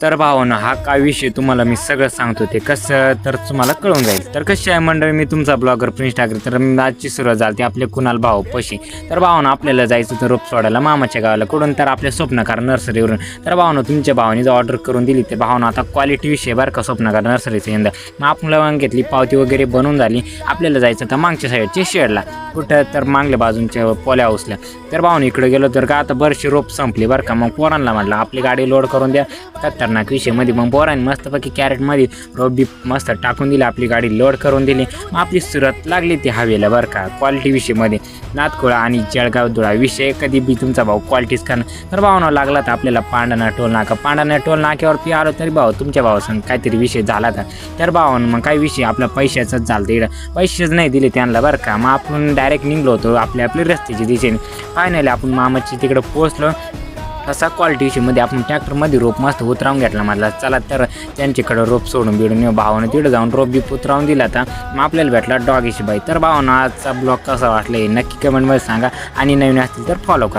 तर भावानं हा काय विषय तुम्हाला मी सगळं सांगतो ते कसं तर तुम्हाला कळून जाईल. तर कशी आहे मंडळी, मी तुमचा ब्लॉगर प्रिन्स ठाकरे. तर आजची सुरुवात झाली आपले कुणाल भाऊ पशी. तर भावानं आपल्याला जायचं तर रोप सोडायला मामाच्या गावाला कुठून, तर आपल्या स्वप्नकार नर्सरीवरून. तर भावानं तुमच्या भावाने जर ऑर्डर करून दिली तर भावानं आता क्वालिटी विषय बरं का स्वप्नकार नर्सरीचं यंदा. मग आपल्याला घेतली पावती वगैरे बनवून झाली. आपल्याला जायचं तर मागच्या साईडच्या शेडला कुठं, तर मागल्या बाजूंच्या पोल्या हाऊसला. तर भावानं इकडे गेलो तर का आता बरेचसे रोप संपले बरं का. मग पोरांना म्हटलं आपली गाडी लोड करून द्या खतरनाक विषयमध्ये. मग पोरांनी मस्तपैकी कॅरेटमध्ये रोप बी मस्त टाकून दिली, आपली गाडी लोड करून दिली. मग आपली सुरुवात लागली ती हवेला बरं का. क्वालिटी विषयमध्ये नातखोळा आणि जळगाव धुळा विषय कधी बी तुमचा भाऊ क्वालिटीच करणार. तर भावना लागला तर आपल्याला पांढरा टोल नाका, पांढरा टोल नाक्यावरती आलो तरी भाऊ तुमच्या भावासंग काहीतरी विषय झाला तर भावानं मग काही विषय आपला पैशाचाच झाला. इकडं पैसेच नाही दिले त्यांना बरं का. मग आपण डायरेक्ट निघलो होतो आपल्या रस्त्याच्या दिशेने. फायनली आपण मामाची तिकडं पोहोचलो. तसा क्वालिटी विषयमध्ये आपण ट्रॅक्टरमध्ये रोप मस्त उतरावून घेतला. म्हटलं चला तर त्यांच्याकडं रोप सोडून बिडून भावानं तिकडं जाऊन रोप बी उतरावून दिला आता. मग आपल्याला भेटला डॉगीशी बाई. तर भावानं आजचा ब्लॉग कसा वाटला हे नक्की कमेंटमध्ये सांगा आणि नवीन असतील तर फॉलो करा.